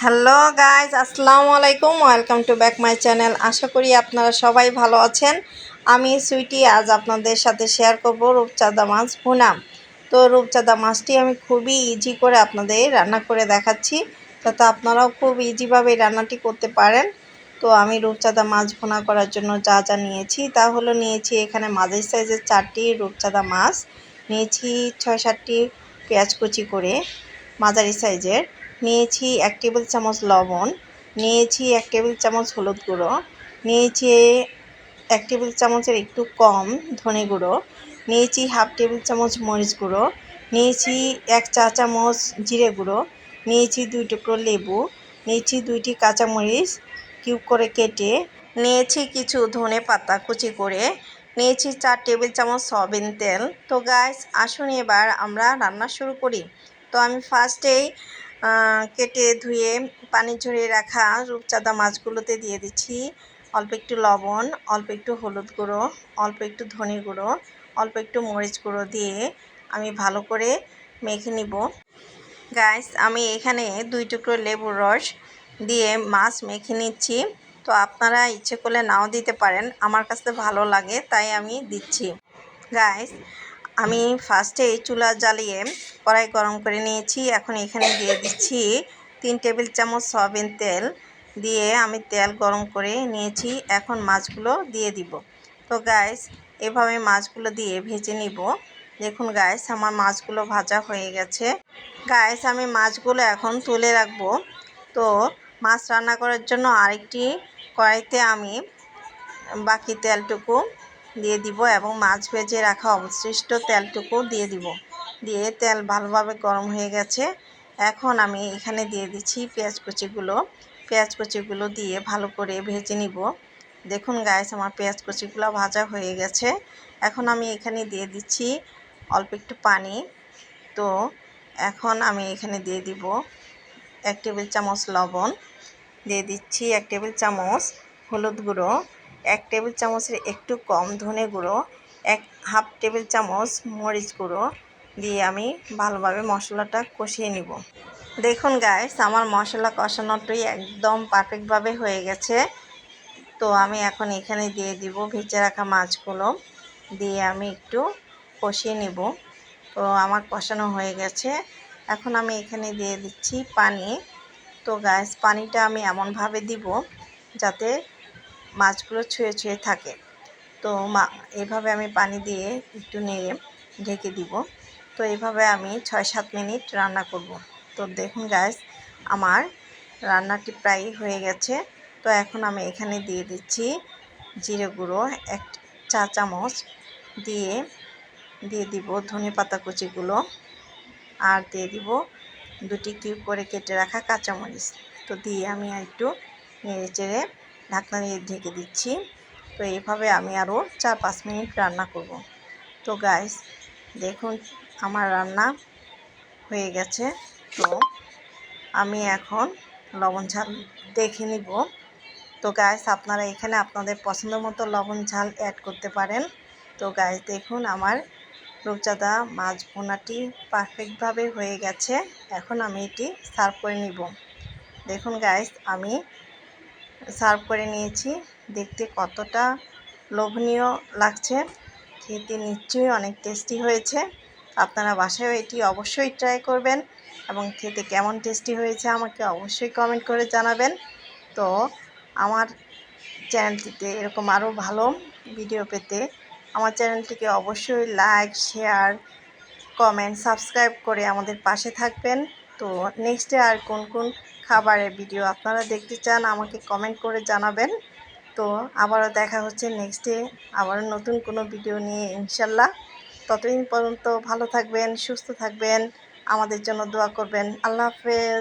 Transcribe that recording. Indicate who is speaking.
Speaker 1: Hello guys, আসসালামু আলাইকুম। Welcome to back my channel. আশা করি আপনারা সবাই ভালো আছেন। আমি সুইটি আজ আপনাদের সাথে শেয়ার করব রূপচাঁদা মাছ ভুনা। তো রূপচাঁদা মাছটি আমি খুবই ইজি করে আপনাদের রান্না করে দেখাচ্ছি, যাতে আপনারাও খুব ইজিভাবে রান্নাটি করতে পারেন। তো আমি রূপচাঁদা মাছ ভুনা করার জন্য যা যা নিয়েছি তা হলো, নিয়েছি এখানে মাঝারি সাইজের 4টি রূপচাঁদা মাছ, নিয়েছি 6-7টি পেঁয়াজ কুচি করে মাঝারি সাইজের, নিয়েছি 1 টেবিল চামচ লবণ, নিয়েছি 1 টেবিল চামচ হলুদ গুঁড়ো, নিয়েছি 1 টেবিল চামচের একটু কম ধনে গুঁড়ো, নিয়েছি 1/2 টেবিল চামচ মরিচ গুঁড়ো, নিয়েছি 1 চা চামচ জিরে গুঁড়ো, নিয়েছি 2 টুকরো লেবু, নিয়েছি 2টি কাঁচামরিচ কিউব করে কেটে, নিয়েছি কিছু ধনে পাতা কুচি করে, নিয়েছি 4 টেবিল চামচ সয়াবিন তেল। তো গাইস, আসুন এবার আমরা রান্না শুরু করি। তো আমি ফার্স্টেই কেটে ধুয়ে পানি ঝরিয়ে রাখা রূপচাঁদা মাছগুলোতে দিয়ে দিচ্ছি অল্প একটু লবণ, অল্প একটু হলুদ গুঁড়ো, অল্প একটু ধনে গুঁড়ো, অল্প একটু মরিচ গুঁড়ো দিয়ে আমি ভালো করে মেখে নিব। গাইস, আমি এখানে 2 টুকরো লেবুর রস দিয়ে মাছ মেখে নিচ্ছি। তো আপনারা ইচ্ছে করলে নাও দিতে পারেন, আমার কাছে ভালো লাগে তাই আমি দিচ্ছি। গাইস, আমি ফার্স্টেই চুলা জ্বালিয়ে কড়াই গরম করে নিয়েছি। এখন এখানে দিয়ে দিচ্ছি 3 টেবিল চামচ সয়াবিন তেল, দিয়ে আমি তেল গরম করে নিয়েছি। এখন মাছগুলো দিয়ে দিব। তো গাইস, এভাবে মাছগুলো দিয়ে ভেজে নিব। দেখুন গাইস, আমার মাছগুলো ভাজা হয়ে গেছে। গাইস, আমি মাছগুলো এখন তুলে রাখবো। তো মাছ রান্না করার জন্য আরেকটি কড়াইতে আমি বাকি তেলটুকু দিয়ে দিব এবং মাছ ভেজে রাখা অবশিষ্ট তেলটুকু দিয়ে দিব। দিয়ে তেল ভালোভাবে গরম হয়ে গেছে। এখন আমি এখানে দিয়ে দিচ্ছি পেঁয়াজ কুচিগুলো দিয়ে ভালো করে ভেজে নিব। দেখুন গাইস, আমার পেঁয়াজ কুচিগুলো ভাজা হয়ে গেছে। এখন আমি এখানে দিয়ে দিচ্ছি অল্প একটু পানি। তো এখন আমি এখানে দিয়ে দিব 1 টেবিল চামচ লবণ, দিয়ে দিচ্ছি 1 টেবিল চামচ হলুদ গুঁড়ো, 1 টেবিল চামচের একটু কম ধনে গুঁড়ো, 1/2 টেবিল চামচ মরিচ গুঁড়ো দিয়ে আমি ভালোভাবে মশলাটা কষিয়ে নিব। দেখুন গাইস, আমার মশলা কষানোটাই একদম পারফেক্টভাবে হয়ে গেছে। তো আমি এখন এখানে দিয়ে দিব ভেজে রাখা মাছগুলো, দিয়ে আমি একটু কষিয়ে নিব। তো আমার কষানো হয়ে গেছে। এখন আমি এখানে দিয়ে দিচ্ছি পানি। তো গাইস, পানিটা আমি এমনভাবে দিব যাতে মাছগুলো ছুঁয়ে ছুঁয়ে থাকে। তো এভাবে আমি পানি দিয়ে একটু নেড়ে ঢেকে দিব। তো এইভাবে আমি 6-7 মিনিট রান্না করব। তো দেখুন গাইস, আমার রান্নাটি প্রায় হয়ে গেছে। তো এখন আমি এখানে দিয়ে দিচ্ছি জিরে গুঁড়ো 1 চা চামচ, দিয়ে দিব ধনে পাতা কুচিগুলো, আর দিয়ে দিব 2টি কিউব করে কেটে রাখা কাঁচামরিচ। তো দিয়ে আমি একটু নেড়ে চেড়ে ঢাকনা দিয়ে ঢেকে দিচ্ছি। তো এইভাবে আমি আরও 4-5 মিনিট রান্না করব। তো গাইস, দেখুন আমার রান্না হয়ে গেছে। তো আমি এখন লবণ ঝাল দেখে নিব। তো গাইস, আপনারা এখানে আপনাদের পছন্দ মতো লবণ ঝাল অ্যাড করতে পারেন। তো গাইস, দেখুন আমার রূপচাঁদা মাছ ভুনাটি পারফেক্টভাবে হয়ে গেছে। এখন আমি এটি সার্ভ করে নিব। দেখুন গাইস, আমি সার্ভ করে নিয়েছি। দেখতে কতটা লোভনীয় লাগছে, খেতে নিশ্চয়ই অনেক টেস্টি হয়েছে। আপনারা বাসায়ও এটি অবশ্যই ট্রাই করবেন এবং খেতে কেমন টেস্টি হয়েছে আমাকে অবশ্যই কমেন্ট করে জানাবেন। তো আমার চ্যানেলটিতে এরকম আরও ভালো ভিডিও পেতে আমার চ্যানেলটিকে অবশ্যই লাইক, শেয়ার, কমেন্ট, সাবস্ক্রাইব করে আমাদের পাশে থাকবেন। তো নেক্সটে আর কোন কোন খাবারের ভিডিও আপনারা দেখতে চান আমাকে কমেন্ট করে জানাবেন। তো আবারও দেখা হচ্ছে নেক্সটে আবারও নতুন কোনো ভিডিও নিয়ে ইনশাল্লাহ। ততদিন পর্যন্ত ভালো থাকবেন, সুস্থ থাকবেন, আমাদের জন্য দোয়া করবেন। আল্লাহ হাফেজ।